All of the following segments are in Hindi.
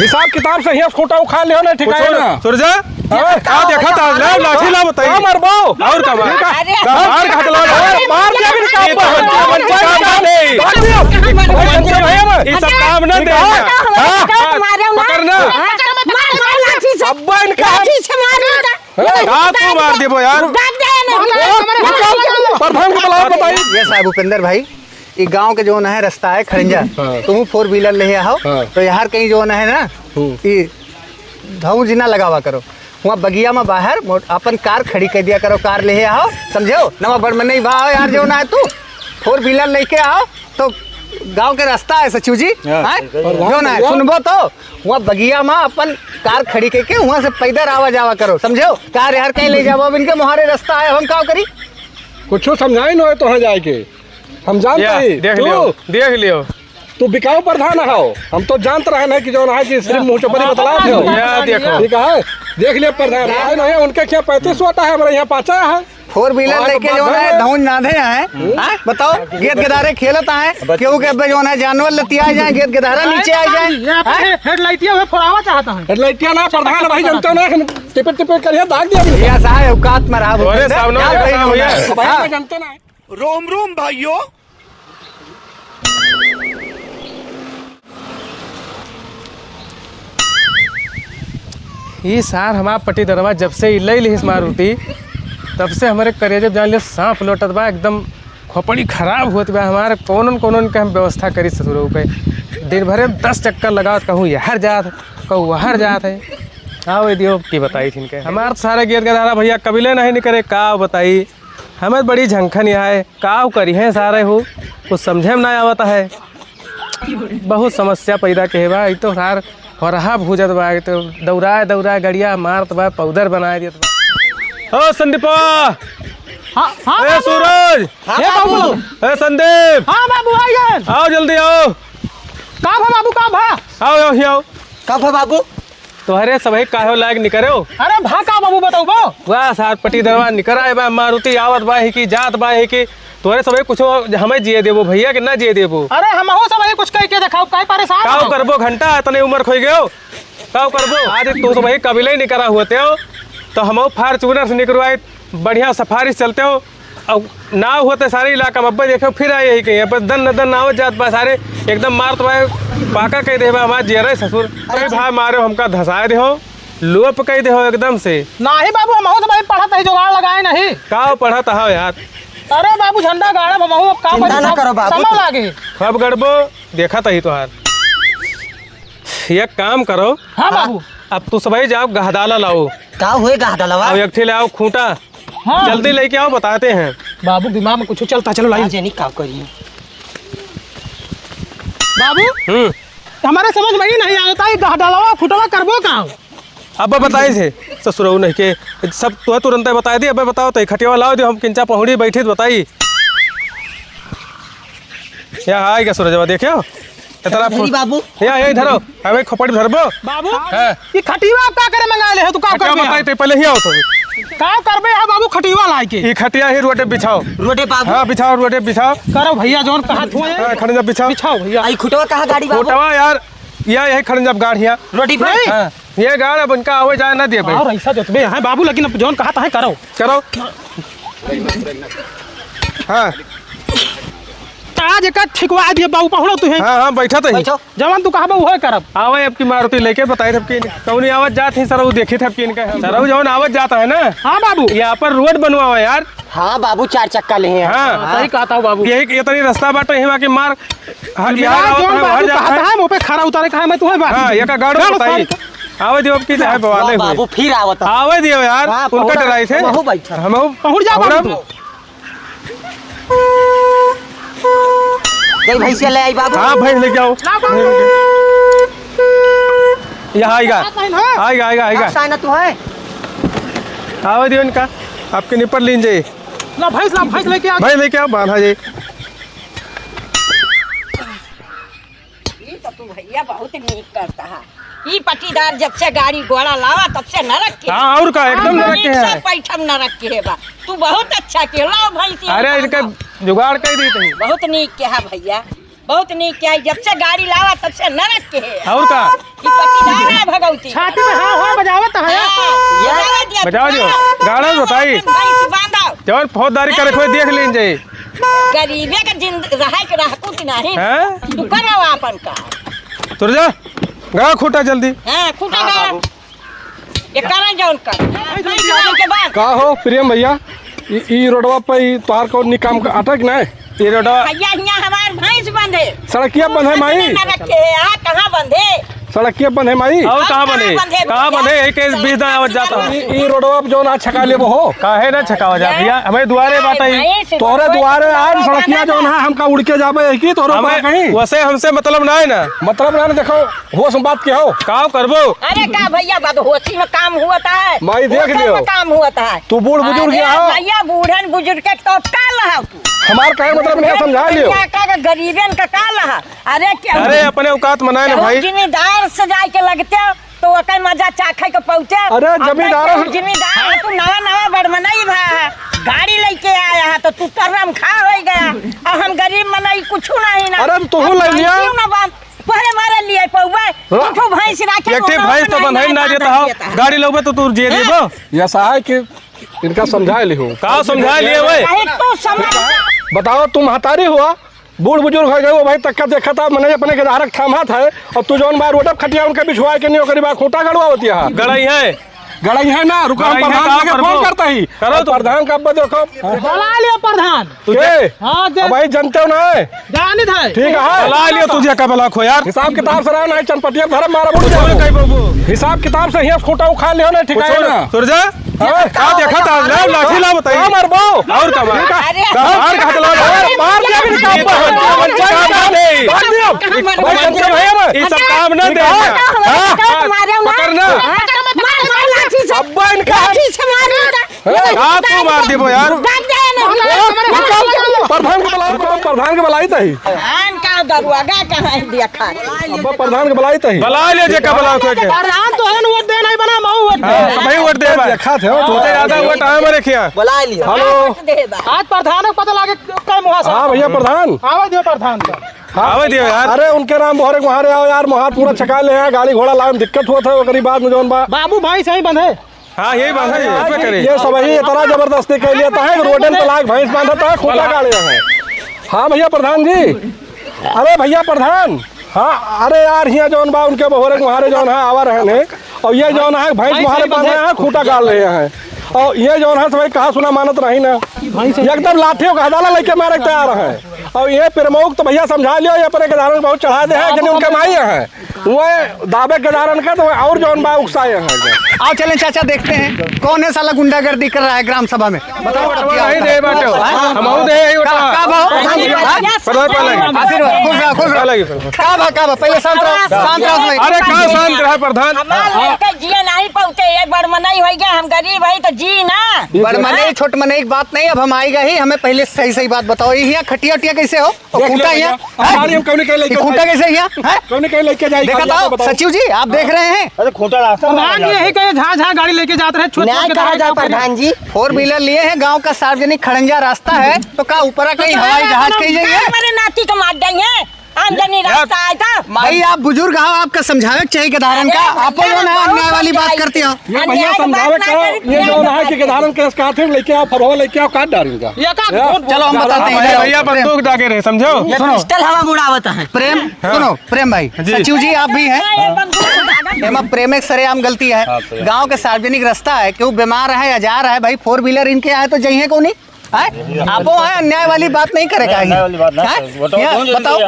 हिसाब किताब से ही खोटा उखा लियो ना ठीक है ना सूरजा का देखा था ले लाठी ला बताइए का मरबो और का मार खा ला मार दिया कि काम ये सब काम ना दे पकड़ना अब इनका मार देबो यार प्रधान को बुलाओ बताइए। ये साहब उपेंद्र भाई ये गांव के जो है रास्ता है खड़ंजा तुम 4 व्हीलर ले आओ तो यार कहीं जो है ना ये धाऊ जिना लगावा करो वहाँ बगिया में बाहर अपन कार खड़ी कर दिया करो कार ले आओ समझो नवा बड़ में नहीं भाव यार जो है तू 4 व्हीलर लेके आओ तो गांव के रास्ता है सचिव जी जो ना सुनबो तो वहाँ बगिया में अपन कार खड़ी करके वहाँ से पैदल आवा जावा करो समझो कार यार कहीं ले जाओ इनके मुहारे रास्ता है हम क्या करी कुछ समझाई न हो तो हाँ जाए के हम जानते हैं देख लियो तू बिकाऊ प्रधान हो हम तो जानते रहे ना कि जो है कि सिर्फ मुँह चोपड़ी बतलाओ देखो ठीक है देख लिया प्रधान नहीं उनके क्या 35 वाटा है हमारे यहाँ 5 है 4 व्हीलर लेके जो है धौन नाधे हैं बताओ गेट गदारे खेलता है क्यों के जो है जानवर लतिया जाए गेट गदारा नीचे आ जाए हेडलाइटिया में फोड़ावा चाहता है हेडलाइटिया ना प्रधान भाई जानते हो ना टिपे टिपे करिए दाग दिया भैया साहब औकात में रहा अरे सामने भैया जानते ना रोम रोम भाइयों ये सार हमारा पट्टी दरवा जब से ले ली मारुति तब से हमारे करेजे जान लिया सांप लौटत बा एकदम खोपड़ी खराब होत बा हमारे कौन के हम व्यवस्था करी ससुर पे दिन भरे 10 चक्कर लगाओ कहूँ यहर जात कहूँ वहर जात है आओ दियो की बताई थी इनके हमारे सारे गेट गदारा भैया कबीले नहीं करे का बताई हमें बड़ी झंखन यहाँ है का करी है सारे हो कुछ समझे में ना आवता है बहुत समस्या पैदा के बा तो सार हो रहा भूजत बा तो दौड़ाए गड़िया मारत बा पौधर बनाए दियत बा ओ संदीपा ए सूरज ये बाबू ए संदीप हां बाबू आ गए आओ जल्दी आओ का भा बाबू का भा आओ आओ कब है बाबू तुम्हारे सभी काहे लायक निकरे हो अरे भा का बाबू बताओ बा वाह सार पट्टी दरवा निकर आए बा मारुति आवत बा है कि जात बा है कि तोरे सभी कुछ हमें जिए देबो भैया कि ना जिए देबो अरे हम हो सब कुछ कह के दिखाओ काय परेशान काव करबो घंटा इतने उम्र खोई गयो काव करबो आज तू सभी कबीले ही निकरा होते हो तो हम फार्चूनर से निकलवाए बढ़िया सफारी चलते हो अब नाव होते सारे इलाका में अब्बा देखो फिर आए यही कहीं बस दन आवत जात बा सारे एकदम मारत बा पाका कह दे हमारा जियरे ससुर अरे भाई मारे हमका धसाए दे लोप कह दे एकदम से नहीं बाबू हम हो सब पढ़त है जुगाड़ लगाए नहीं का पढ़त हो यार अरे बाबू झंडा गाड़ा हम का ना करो बाबू समय लागे अब गड़बो देखा तही तोहार ये काम करो हाँ बाबू अब तू सभी जाओ गहदाला लाओ का हुए गहदालवा अब एक ले आओ खूंटा हाँ। जल्दी लेके आओ बताते हैं बाबू दिमाग में कुछ चलता चलो लाइन जेनी का करिए बाबू हमारे समझ में ही नहीं आता है गहदालवा खुटवा करबो का अब बताई थे ससुर नहीं के सब तो तुरंत बता दी अब बताओ तो खटिया लाओ दो हम किंचा पहुड़ी बैठी तो बताई या आएगा सूरजवा देखियो बाबू यही धरो हमें खोपड़ी धरबो बाबू ये खटिवा का करे मंगा ले तू का करबे बताई तो पहले ही आओ तो का करबे है बाबू खटिवा लाई के ये खटिया ही रोटे बिछाओ रोटे बाबू हाँ बिछाओ रोटे बिछाओ करो भैया जोन कहा थुए खड़ंजा बिछाओ बिछाओ भैया आई खुटवा कहा गाड़ी बाबू खोटवा यार यही खड़ंजा गाड़िया रोटी भाई हाँ ये गाड़ अब उनका आवे जाए ना दिए भाई और ऐसा जोतबे है बाबू लेकिन जोन कहा है करो करो हाँ आज का ठिकवा दिए बाबू पहुड़ो तू है हाँ बैठा तो ही जवान तू कहा वो करब आवे अब की मारुति लेके बताए थे कि कौनी आवत जात है सर वो देखे थे कि इनका सर जौन आवत जाता है ना हाँ बाबू यहाँ पर रोड बनवा हुआ यार हाँ बाबू 4 चक्का ले हैं हाँ सही कहता हूँ बाबू यही ये तनी रास्ता बाटे यहाँ की मार जोन बाबू कहता है मुँह पे खड़ा उतारे कहा मैं तुम्हें हाँ ये का गाड़ो बताइए आवे दियो अब की है बवाले हुए बाबू फिर आवत आवे दियो यार उनका डराई थे हम पहुँच जाओ बाबू गई भैंसिया ले आई बाबू हाँ भाई लेके आओ यहाँ आएगा साइना तू है आवे दियो इनका आपके निपर लीन जाइए ला भैंस लेके आ भाई लेके आओ बांधा जी तो तू भैया बहुत नीक करता है ई पटीदार जब से गाड़ी घोड़ा लावा तब से नरक के हाँ और का एकदम नरक के है पैठम नरक के है बा तू बहुत अच्छा के लाओ भैंसी अरे इनका जुगाड़ कर दी थी बहुत नीक के है भैया बहुत नीक क्या जब से गाड़ी लावा तब से नरक के है। और का ई पटीदार है भगवती। छाती में हाँ बजावत है। बजाओ जो गाड़ा बताई बांधा जवन फौजदारी करे कोई देख लीन जाई गरीबे के जिंद रहे के रहकू कि नहीं हैं तू करावा अपन का। तुर जा गा खूटा जल्दी। हां खूटा गा ये करा जौन कर के बाद का हो प्रेम भैया ई रोडवा पे ई तोहार कौन निकाम का अटक ना ये रोडवा भैया यहाँ हमार भैंस बंधे सड़किया बंद है माई रखे कहाँ बंधे सड़किया बंद है माई और कहाँ बने एक बीस दिन आवत जाता ई रोडवा पे जो ना छका लेबो हो काहे ना छकावा जा भैया हमें दुआरे बात आई तोहरे द्वारे आज सड़किया जो ना हमका उड़ के जाबे है की तोहरे पर कहीं वैसे हमसे मतलब ना है ना मतलब ना देखो होश में बात के हो काम करबो। अरे का भैया बदहोशी में काम हुआ है माई देख लियो काम हुआ है तू बूढ़ बुजुर्ग अरे हो भैया बूढ़न बुजुर्ग के तो का लहा तू हमार का मतलब नहीं समझा लियो का गरीबन का लहा। अरे क्या अरे अपने औकात मनाए ना भाई जिम्मेदार से जाए के लगते हो तो ओकर मजा चाखे के पहुंचे। अरे जिम्मेदार तू नवा बड़मनाई भा गाड़ी लेके आया है तो तू तरम खा हो गया और हम गरीब मनाई कुछ नहीं ना। अरे तू ले लिया पहले मारे लिए पौवे तो भैंस राखे एक ठीक भैंस तो बंधाई ना देता हो गाड़ी लोगे तो तू जे देबो ऐसा है कि इनका समझा लियो का समझा लिए भाई तो समझ बताओ तुम हतारी हुआ बूढ़ बुजुर्ग हो गए वो भाई तक देखा था मैंने अपने के धारक थामा था और तू जौन बार रोटप खटिया उनके बिछवा के नहीं करीब खूंटा गड़वा होती है गड़ाई है गड़ाई है ना रुका हम प्रधान के फोन करता ही करो तो प्रधान का देखो बुला लियो प्रधान। तुझे भाई जानते हो ना जानी था ठीक है बुला लियो तुझे का बला खो यार हिसाब किताब से रहना चनपटिया धर्म मारा बुढ़ जाओ हिसाब किताब से ही खूंटा उखा लियो ना ठीक है ना तुर जा का देखा था ले लाठी ला बताइए मार बो और का मार बाहर का चला मार दिया भी काम ये सब काम ना दे पकड़ना अब्बा इनका तू मार दिबो यार प्रधान के बलाई तही का दरुआगा कहाँ देखा अब्बा प्रधान के बलाई तही बला ले जे का बला खो के प्रधान तो है वोट दे नहीं बना मऊ वोट भाई वोट दे देखा थे तोते ज्यादा वोट हमें रखिया बुला लियो हेलो आज प्रधान को पता लगे कई मुहासा। हाँ भैया प्रधान आवे दियो प्रधान का आवे दियो यार अरे उनके नाम बोहरे मुहारे आओ यार मुहार पूरा छका ले हैं गाड़ी घोड़ा लाने में दिक्कत हुआ था ओकरी बाद में जोन बा बाबू भाई सही बंधे हाँ यही बात है ये सब ही इतना जबरदस्ती के लिए है रोडन पे लाख भैंस बांधता है खूंटा गाड़े हैं। हाँ भैया प्रधान जी अरे भैया प्रधान हाँ अरे यार यहाँ जौन बा उनके बोहरे मुहारे जौन है आवा रहे ने और ये जौन है भैंस मुहारे बांधे हैं खूंटा गाड़ रहे हैं और ये जौन है भाई कहा सुना मानत रही ना एकदम लाठियों का हदाला लेके मारे तैयार है और ये प्रमुख तो भैया समझा लियो ये अपने गदारन बहुत चढ़ा दे है कि उनके माई है वो दावे गदारन का तो और जौन बा उकसाए हैं। आओ चलें चाचा देखते हैं कौन है साला गुंडागर्दी कर रहा है ग्राम सभा में। बताओ नहीं दे बाटो हम दे यही का भाव आशीर्वाद खुश रहो का भाव पहले शांत रहो भाई। अरे का शांत रहा प्रधान हमारे जिया नहीं पहुंचे एक बार मनाई हो गया हम गरीब है तो जी ना बड़मनई छोट मनई की बात नहीं अब हम आएगा ही हमें पहले सही बात बताओ यहाँ खटिया उटिया कैसे हो और खूंटा यहाँ खूंटा कैसे यहाँ देखा था सचिव जी आप देख रहे हैं प्रधान जी यही कहे जहाँ गाड़ी लेके जाते रहे छोटे प्रधान जी 4 व्हीलर लिए हैं गांव का सार्वजनिक खड़ंजा रास्ता है तो का ऊपर कहीं हवाई जहाज कहीं जाइए हमारे नाती को मार देंगे आमदनी रास्ता आया था भाई आप बुजुर्ग हो आपका समझावे चाहिए गधारन का आप जो ना अन्याय वाली बात करती हो ये भैया समझावे करो ये जो है कि गधारन केस का थे लेके आओ फरवा लेके आओ काट डालेगा चलो हम बताते हैं भैया बंदूक दागे रहे समझो पिस्टल हवा बुढ़ावता है प्रेम सुनो प्रेम भाई सचिव जी आप भी हैं प्रेम एक सरेआम गलती है गांव के सार्वजनिक रास्ता है क्यों बीमार है या जा रहा है भाई 4 व्हीलर इनके आए तो जइए को नहीं आपो है अन्याय वाली बात नहीं करेगा बताओ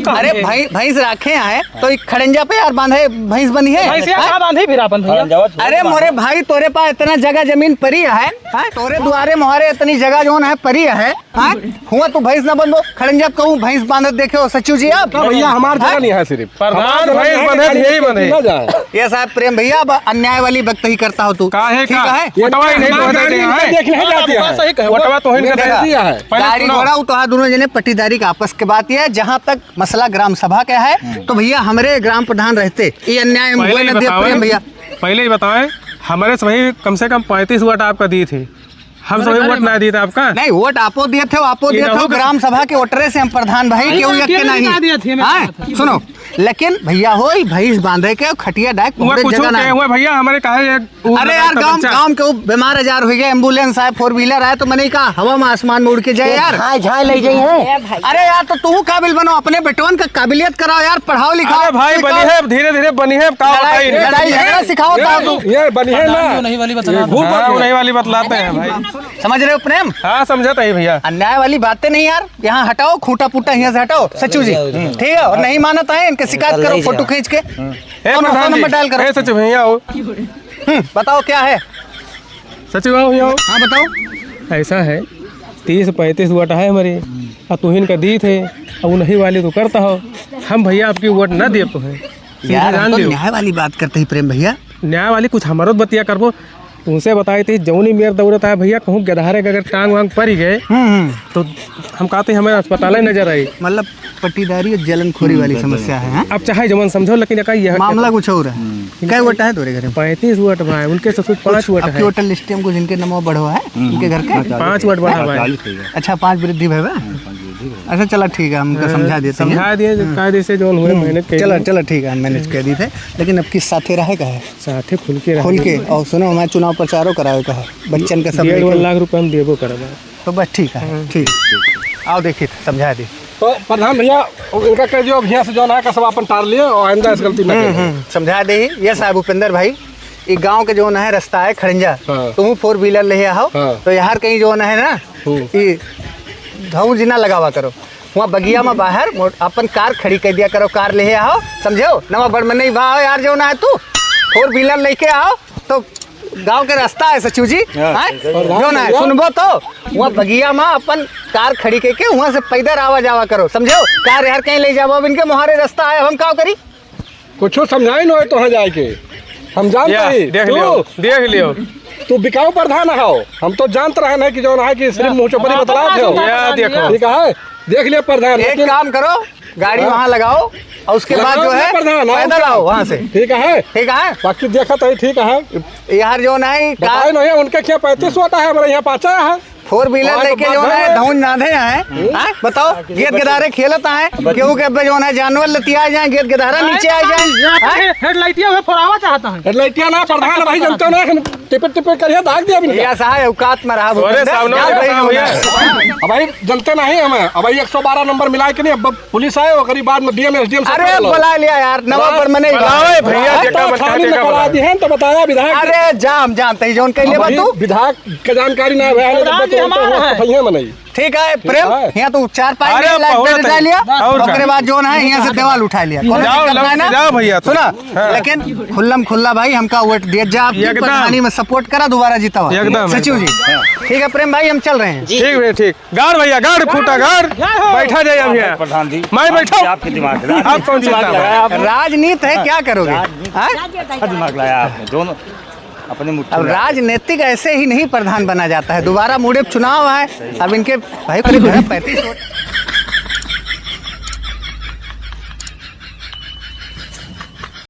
अरे भैंस राखे हैं तो खड़ंजा पे यार बांधे भैंस बनी है अरे मोरे भाई तोरे पास इतना जगह जमीन परी है तोरे द्वारे मोहरे इतनी जगह जो है परी है हुआ तू भैंस ना बंदो खड़ंजा कहूँ भैंस बांधत देखे सचिव जी आप भैया हमारे जगह नहीं है सिर्फ प्रधान भैंस बंधे यही बंधे ये साहब प्रेम भैया अब अन्याय वाली वक्त ही करता हो तू ठीक है गाड़ी घोड़ा तो दोनों जने पट्टीदारी का आपस के बात है जहाँ तक मसला ग्राम सभा का है तो भैया हमारे ग्राम प्रधान रहते ये अन्याय भैया पहले ही बताएं हमारे सभी कम से कम 35 वोट आपका दी थी हम सभी वोट ना दिए थे आपका। नहीं वोट आपो दिए थे, आपो दिए थे ग्राम सभा के वोटरे से हम प्रधान भाई क्यों एक के नहीं। हाँ, सुनो लेकिन भैया हो भैंस बांधे के खटिया डाक जगह ना हुआ भैया हमारे कहा। अरे यार गांव के बीमार आजार हो गया, एम्बुलेंस आए, 4 व्हीलर आए, तो मैंने कहा हवा में आसमान में उड़ के जाए यार। झाई ले जाइए। अरे यार तो तू काबिल बनो, अपने बेटवन का काबिलियत कराओ यार, पढ़ाओ लिखाओ भाई। बनी है धीरे धीरे बनी है, लड़ाई झगड़ा सिखाओ ये बनी है ना, नहीं वाली नहीं वाली बतलाते हैं भाई। समझ रहे हो प्रेम? हाँ समझाता है भैया। अन्याय वाली बातें नहीं यार, यहाँ हटाओ खूटा पुटा यहाँ से हटाओ सचिव जी, ठीक है? और नहीं मानता है इनके शिकायत करो, फोटो खींच के नंबर डायल करो। सचिव भैया आओ, बताओ क्या है? सचिव आओ भैया। हाँ बताओ। ऐसा है 30-35 वोट है हमारे, और तू इनका दी थे, अब नहीं वाली तो करता हो। हम भैया आपकी वोट ना दे तो है यार, हम तो न्याय वाली बात करते ही प्रेम भैया। न्याय वाली कुछ हमारो बतिया करबो। तुमसे बताई थी जौनी मेर दौड़त है भैया, कहूँ गधारे का अगर टांग वांग पड़ गए तो हम कहते हैं हमें अस्पताल ही नजर आई। मतलब पट्टीदारी और जलनखोरी वाली समस्या है। अब चाहे जमन समझो, लेकिन यह मामला कुछ और है। क्या वोट है तोरे घर में? 35 वोट भाई, उनके सब 5 वोट है। वोटर लिस्ट में कुछ इनके नमो बढ़ो है, उनके घर के 5 वोट बढ़ा भाई। अच्छा 5 वृद्धि भाई। अच्छा चलो ठीक है, हमको समझा देते हैं। समझा दिए कायदे से जो हुए मेहनत कर। चलो ठीक है, हम मैनेज कर दी थे, लेकिन अब किस साथे रहेगा है? साथे खुल के खोल के। और सुनो हमारे चुनाव प्रचारो करावे का है, बच्चन का सब 1.5 लाख रुपए हम देबो करबा। तो बस ठीक है, ठीक आओ देखिए समझा दी। तो प्रधान भैया इनका कह दियो भैया से जो ना का सब अपन टार लिए और आइंदा इस गलती ना करें। समझा दे। ये साहब उपेंद्र भाई, ये गांव के जो है रास्ता है खड़ंजा, तुम 4 व्हीलर ले आओ, तो यार कहीं जो है ना ये धऊ जिना लगावा करो, वहाँ बगिया में बाहर अपन कार खड़ी कर दिया करो, कार ले आओ, समझो नवा बड़ में नहीं भाव यार जो ना है तू 4 व्हीलर लेके आओ, तो गांव के रास्ता है सचिव जी, जो ना है सुनबो तो वहाँ बगिया में अपन कार खड़ी करके वहाँ से पैदल आवा जावा करो, समझो कार यार कहीं ले जाओ, अब इनके मुहारे रास्ता है, हम क्या करी? कुछ समझाई न हो तो है जाए के हम जानते ही देख लियो तू बिकाऊ प्रधान हो, हम तो जानते रहे ना कि जो है कि सिर्फ मुँह चोपड़ी बतला थे। देखो ठीक है, देख लिया प्रधान। एक काम करो, गाड़ी वहाँ लगाओ और उसके बाद जो है पैदल आओ वहाँ से। ठीक है, ठीक है, बाकी देखा तो ठीक है यार जो नहीं कार नहीं है उनके क्या 35 वोट है, हमारे यहाँ 5 है। 4 व्हीलर लेके जो है धौन नाधे है, बताओ गेट गदारे खेलता है क्यों के जो है जानवर लतिया जाए, गेट गदारा नीचे आ जाए। हेडलाइटिया हुए फोड़ावा चाहता है। हेडलाइटिया ना प्रधान भाई जनता ना टिपट टिपट करिए दाग दिया इनका। या साहब औकात में रहा भाई जनते नहीं हमें। अब भाई 112 नंबर मिला के नहीं, अब पुलिस आए और बाद में डीएम एसडीएम से अरे बुला लिया यार, नवाब पर मैंने करा दी है तो बताया विधायक। अरे जाम जानते ही जोन कह ले तू विधायक का जानकारी ना है। ठीक है प्रेम, यहाँ तो 4-5 लाख डाल लिया, उसके बाद जो है यहाँ से देवाल उठा लिया। जाओ भैया सुना, लेकिन खुल्लम खुल्ला भाई हमका वोट दिया जा, प्रधानी में सपोर्ट करा, दोबारा जीता हुआ सचिव जी। ठीक है प्रेम भाई, हम चल रहे हैं। ठीक है ठीक। गाड़ भैया गाड़, खूटा गाड़, बैठा जाए भैया। प्रधान जी मैं बैठा, आपके दिमाग आप कौन सी राजनीति है, क्या करोगे? अच्छा दिमाग लाया आपने दोनों अपने मुट्ठी अब में। राजनीतिक ऐसे ही नहीं प्रधान बना जाता है, दोबारा मुड़े चुनाव है। अब इनके भाई 35 वोट